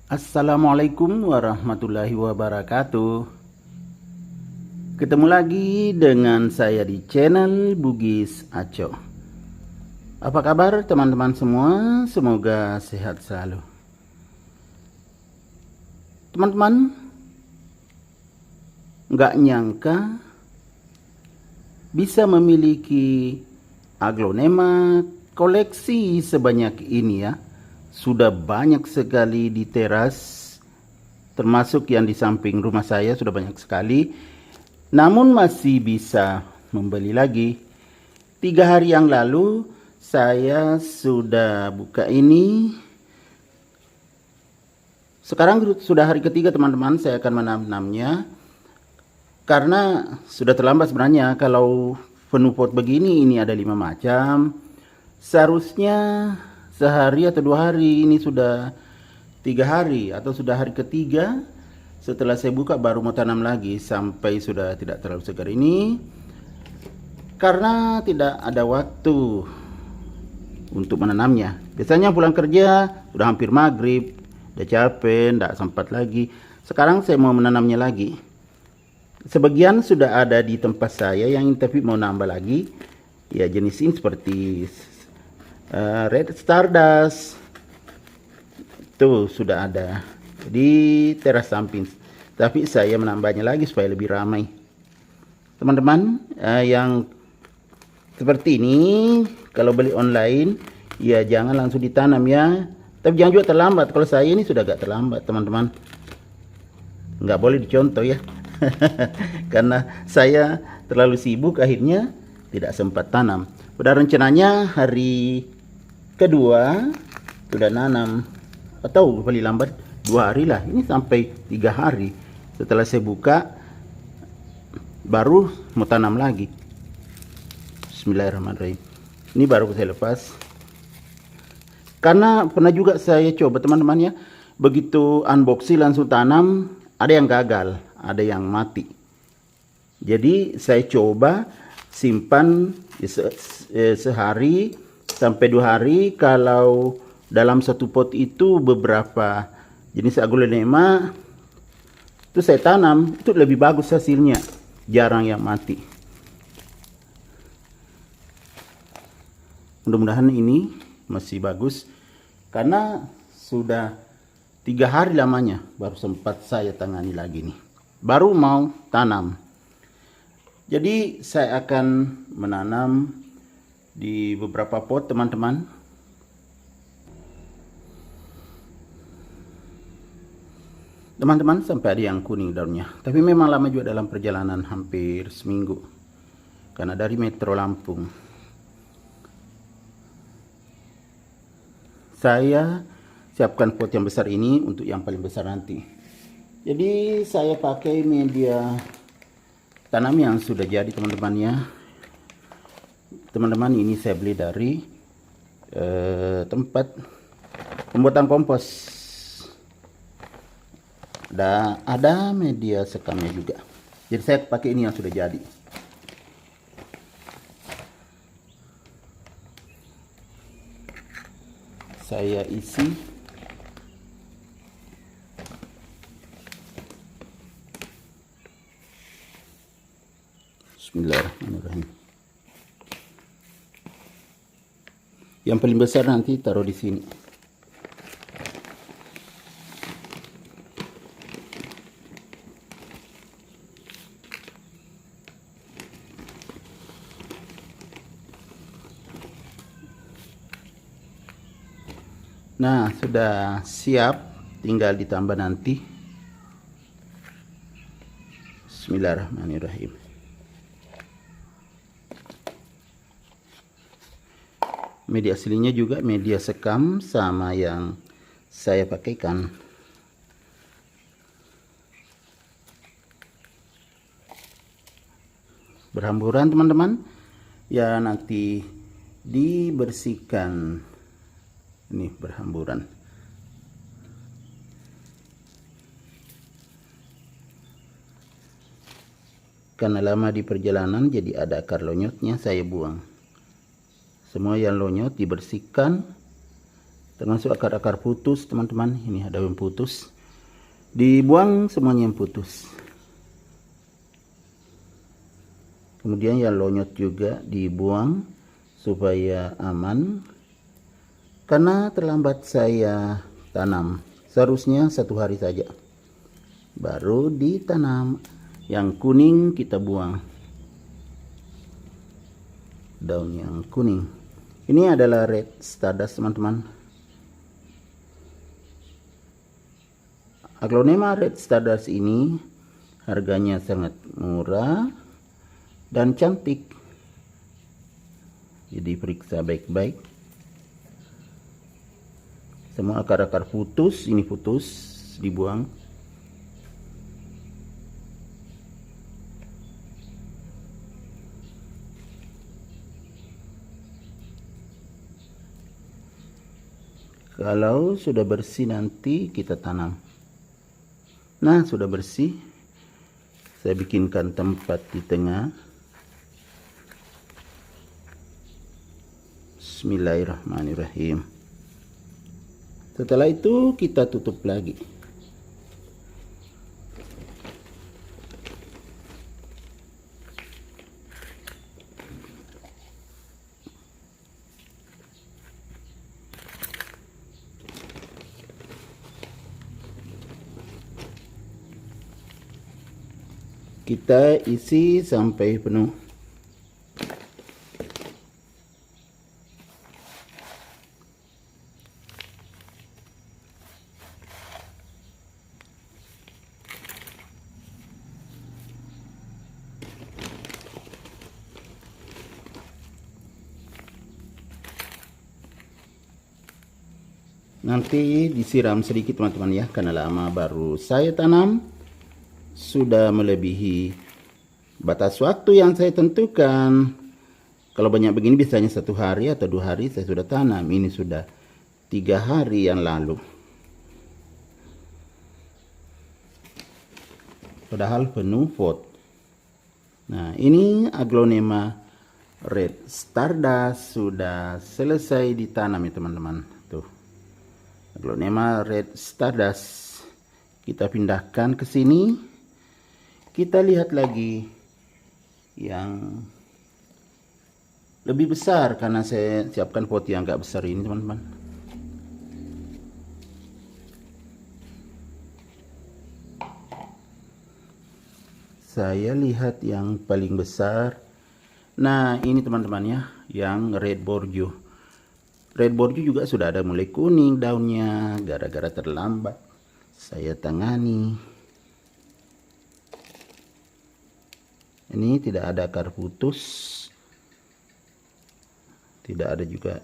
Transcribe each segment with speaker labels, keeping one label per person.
Speaker 1: Assalamualaikum warahmatullahi wabarakatuh. Ketemu lagi dengan saya di channel Bugis Aco. Apa kabar teman-teman semua? Semoga sehat selalu. Teman-teman, nggak nyangka bisa memiliki aglonema koleksi sebanyak ini ya. Sudah banyak sekali di teras, termasuk yang di samping rumah saya sudah banyak sekali. Namun masih bisa membeli lagi. 3 hari yang lalu saya sudah buka ini. Sekarang sudah hari ketiga teman-teman, saya akan menanamnya. Karena sudah terlambat sebenarnya. Kalau penuh pot begini, ini ada 5 macam. Seharusnya sehari atau 2 hari, ini sudah 3 hari atau sudah hari ketiga. Setelah saya buka baru mau tanam lagi, sampai sudah tidak terlalu segar ini karena tidak ada waktu untuk menanamnya. Biasanya pulang kerja sudah hampir maghrib, udah capek, tidak sempat lagi. Sekarang saya mau menanamnya lagi. Sebagian sudah ada di tempat saya, yang tapi mau nambah lagi. Ya jenis ini seperti Red Stardust itu sudah ada di teras samping, tapi saya menambahnya lagi supaya lebih ramai. Teman-teman yang seperti ini kalau beli online ya jangan langsung ditanam ya, tapi jangan juga terlambat. Kalau saya ini sudah agak terlambat teman-teman, nggak boleh dicontoh ya. Karena saya terlalu sibuk akhirnya tidak sempat tanam. Pada rencananya hari kedua sudah nanam, atau paling lambat 2 hari lah. Ini sampai 3 hari setelah saya buka baru mau tanam lagi. Bismillahirrahmanirrahim. Ini baru saya lepas, karena pernah juga saya coba teman-teman ya, begitu unboxing langsung tanam, ada yang gagal, ada yang mati. Jadi saya coba simpan sehari sampai 2 hari. Kalau dalam satu pot itu beberapa jenis aglonema itu saya tanam, itu lebih bagus hasilnya, jarang yang mati. Mudah-mudahan ini masih bagus, karena sudah 3 hari lamanya baru sempat saya tangani lagi nih, baru mau tanam. Jadi saya akan menanam di beberapa pot teman-teman. Teman-teman, sampai ada yang kuning daunnya, tapi memang lama juga dalam perjalanan, hampir seminggu, karena dari Metro Lampung. Saya siapkan pot yang besar ini untuk yang paling besar nanti. Jadi saya pakai media tanam yang sudah jadi teman-teman ya. Teman-teman, ini saya beli dari tempat pembuatan kompos. Ada media sekamnya juga. Jadi saya pakai ini yang sudah jadi. Saya isi Bismillahirrahmanirrahim. Yang paling besar nanti taruh di sini. Nah, sudah siap, tinggal ditambah nanti. Bismillahirrahmanirrahim. Media aslinya juga media sekam sama yang saya pakaikan. Berhamburan teman-teman. Ya nanti dibersihkan. Ini berhamburan. Karena lama di perjalanan jadi ada akar lonyotnya, saya buang. Semua yang lonyot dibersihkan, termasuk akar-akar putus teman-teman. Ini ada yang putus, dibuang semuanya yang putus. Kemudian yang lonyot juga dibuang supaya aman, karena terlambat saya tanam. Seharusnya 1 hari saja baru ditanam. Yang kuning kita buang, daun yang kuning. Ini adalah red stardust teman-teman. Aglonema red stardust ini harganya sangat murah dan cantik. Jadi periksa baik-baik. Semua akar-akar putus, ini putus, dibuang. Kalau sudah bersih nanti kita tanam. Nah, sudah bersih. Saya bikinkan tempat di tengah. Bismillahirrahmanirrahim. Setelah itu kita tutup lagi. Kita isi sampai penuh. Nanti disiram sedikit teman-teman ya, karena lama baru saya tanam. Sudah melebihi batas waktu yang saya tentukan. Kalau banyak begini biasanya 1 hari atau 2 hari saya sudah tanam. Ini sudah 3 hari yang lalu. Padahal penuh pot. Nah, ini aglonema red stardust sudah selesai ditanam ya teman-teman. Tuh, aglonema red stardust kita pindahkan ke sini. Kita lihat lagi yang lebih besar, karena saya siapkan pot yang agak besar ini teman-teman. Saya lihat yang paling besar. Nah, ini teman-teman ya, yang red bordeaux. Red bordeaux juga sudah ada mulai kuning daunnya, gara-gara terlambat saya tangani. Ini tidak ada akar putus, tidak ada juga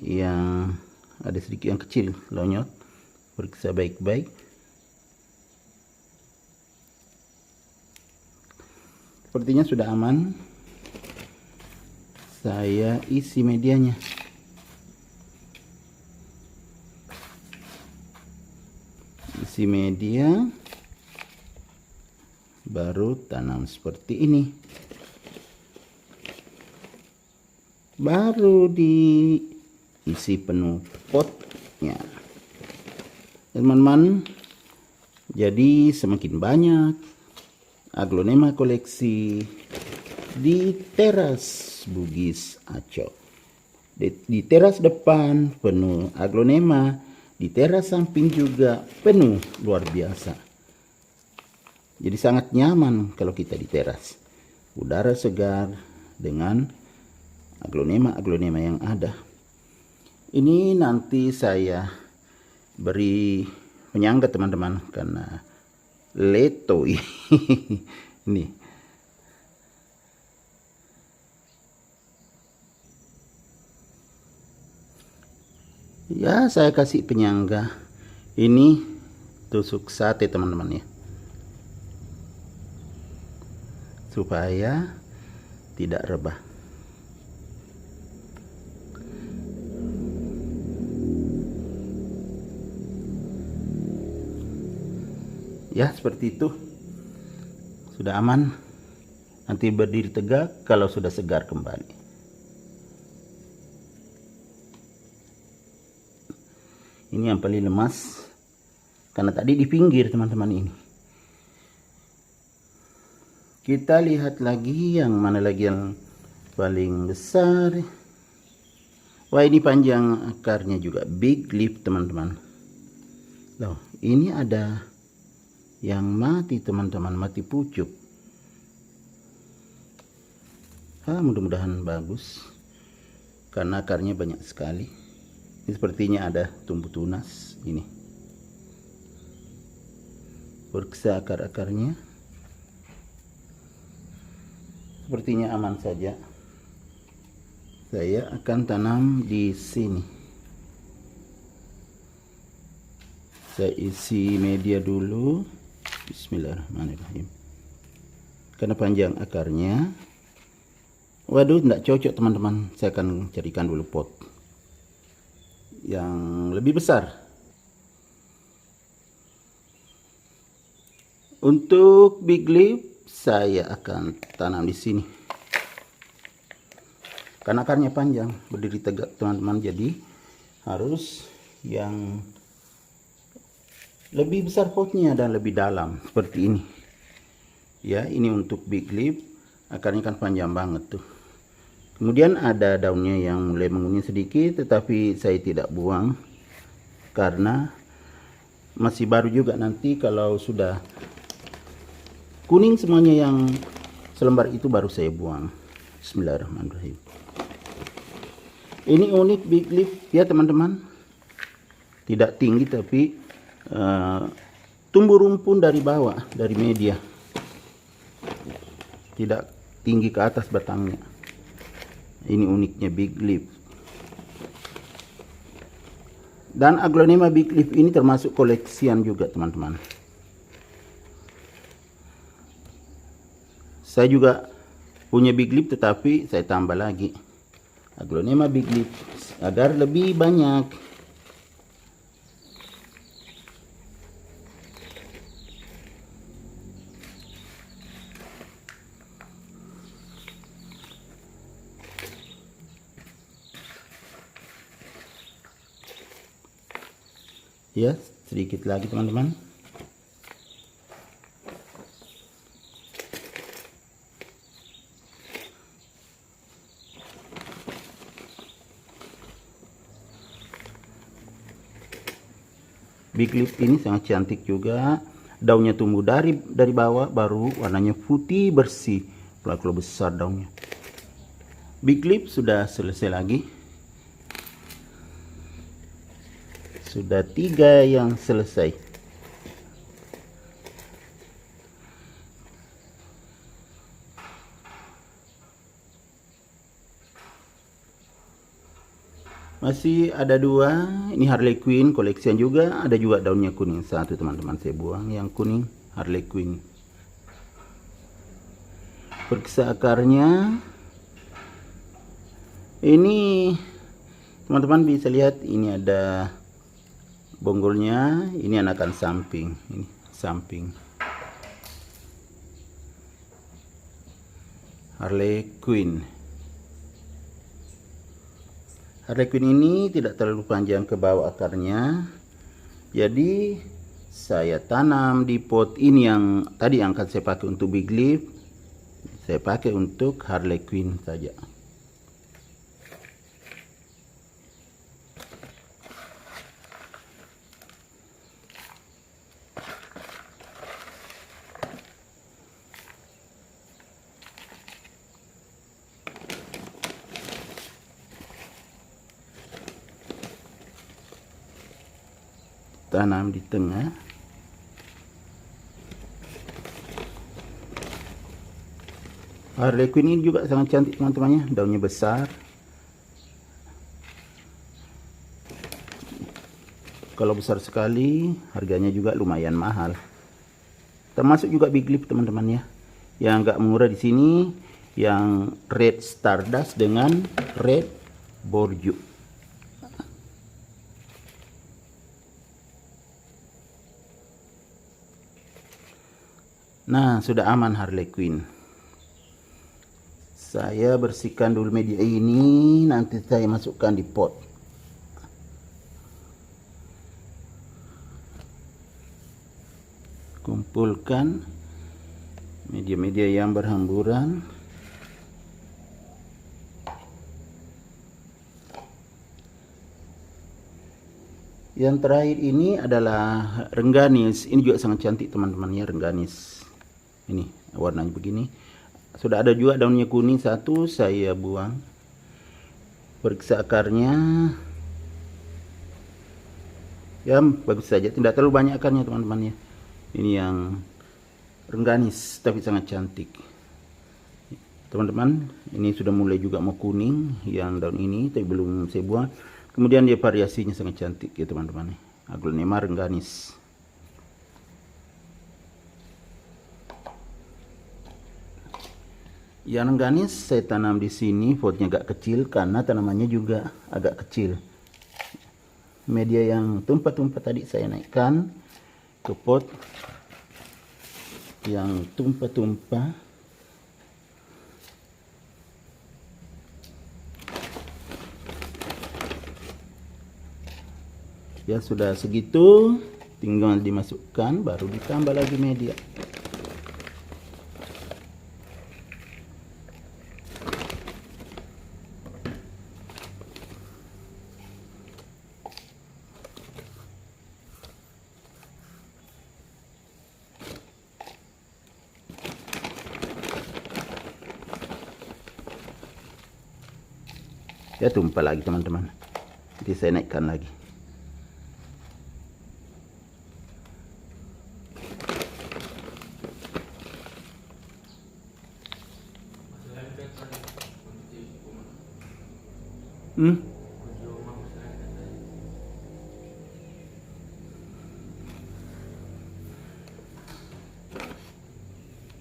Speaker 1: yang ada sedikit yang kecil lonyot. Periksa baik-baik. Sepertinya sudah aman. Saya isi medianya. Isi media, baru tanam seperti ini. Baru diisi penuh potnya. Teman-teman, jadi semakin banyak aglonema koleksi di teras Bugis Aco. Di teras depan penuh aglonema, di teras samping juga penuh, luar biasa. Jadi sangat nyaman kalau kita di teras. Udara segar dengan aglonema-aglonema yang ada. Ini nanti saya beri penyangga teman-teman, karena leto ini. Ya, saya kasih penyangga. Ini tusuk sate teman-teman ya, supaya tidak rebah. Ya, seperti itu. Sudah aman. Nanti berdiri tegak kalau sudah segar kembali. Ini yang paling lemas, karena tadi di pinggir teman-teman ini. Kita lihat lagi yang mana lagi yang paling besar. Wah, ini panjang akarnya juga, big leaf teman-teman. Loh, ini ada yang mati teman-teman, mati pucuk. Mudah-mudahan bagus, karena akarnya banyak sekali. Ini sepertinya ada tumbuh tunas ini. Periksa akar-akarnya. Sepertinya aman saja. Saya akan tanam di sini. Saya isi media dulu. Bismillahirrahmanirrahim. Karena panjang akarnya. Waduh, tidak cocok teman-teman. Saya akan carikan dulu pot yang lebih besar. Untuk big leaf saya akan tanam di sini. Karena akarnya panjang, berdiri tegak teman-teman, jadi harus yang lebih besar potnya dan lebih dalam seperti ini. Ya, ini untuk big leaf, akarnya kan panjang banget tuh. Kemudian ada daunnya yang mulai menguning sedikit, tetapi saya tidak buang karena masih baru juga. Nanti kalau sudah kuning semuanya yang selembar itu baru saya buang. Bismillahirrahmanirrahim. Ini unik big leaf ya teman-teman. Tidak tinggi tapi tumbuh rumpun dari bawah, dari media. Tidak tinggi ke atas batangnya. Ini uniknya big leaf. Dan Aglonema big leaf ini termasuk koleksian juga teman-teman. Saya juga punya big leaf, tetapi saya tambah lagi Aglonema big leaf agar lebih banyak. Ya, sedikit lagi teman-teman. Big leaf ini sangat cantik juga. Daunnya tumbuh dari bawah, baru warnanya putih bersih. Kalau besar daunnya. Big leaf sudah selesai lagi. Sudah 3 yang selesai. Masih ada 2. Ini Harley Quinn koleksian juga. Ada juga daunnya kuning. 1 teman-teman, saya buang yang kuning Harley Quinn. Periksa akarnya. Ini teman-teman bisa lihat, ini ada bonggolnya. Ini anakan samping. Ini samping Harley Quinn. Harley Quinn ini tidak terlalu panjang ke bawah akarnya. Jadi saya tanam di pot ini yang tadi akan saya pakai untuk big leaf. Saya pakai untuk Harley Quinn saja. Tanam di tengah. Harley Quinn ini juga sangat cantik teman-temannya, daunnya besar. Kalau besar sekali, harganya juga lumayan mahal. Termasuk juga big leaf teman-teman ya. Yang agak murah di sini, yang red stardust dengan red borju. Nah, sudah aman Harley Quinn. Saya bersihkan dulu media ini, nanti saya masukkan di pot. kumpulkan media-media yang berhamburan. Yang terakhir ini adalah rengganis. Ini juga sangat cantik teman-teman ya, rengganis. Ini warnanya begini. Sudah ada juga daunnya kuning satu, saya buang. Periksa akarnya. Ya, bagus saja. Tidak terlalu banyak akarnya teman-teman ya. Ini yang rengganis tapi sangat cantik. Teman-teman, ini sudah mulai juga mau kuning yang daun ini, tapi belum saya buang. Kemudian dia variasinya sangat cantik ya teman-teman. Aglonema rengganis. Yang rengganis saya tanam di sini, potnya agak kecil karena tanamannya juga agak kecil. Media yang tumpah-tumpah tadi saya naikkan ke pot yang tumpah-tumpah. Ya sudah segitu, tinggal dimasukkan, baru ditambah lagi media. Ya tumpah lagi teman-teman. Jadi saya naikkan lagi.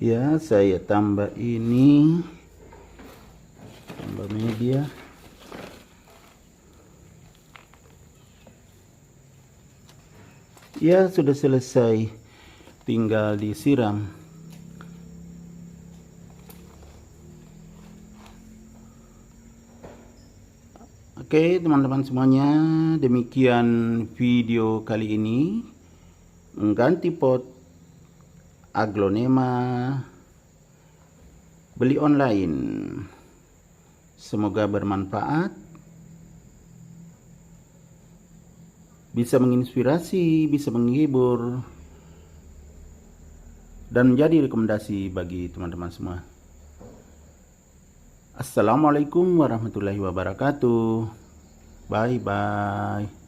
Speaker 1: Ya, saya tambah ini, tambah media. Ya, sudah selesai, tinggal disiram. Oke teman-teman semuanya, demikian video kali ini mengganti pot aglonema beli online. Semoga bermanfaat, bisa menginspirasi, bisa menghibur, dan menjadi rekomendasi bagi teman-teman semua. Assalamualaikum warahmatullahi wabarakatuh. Bye bye.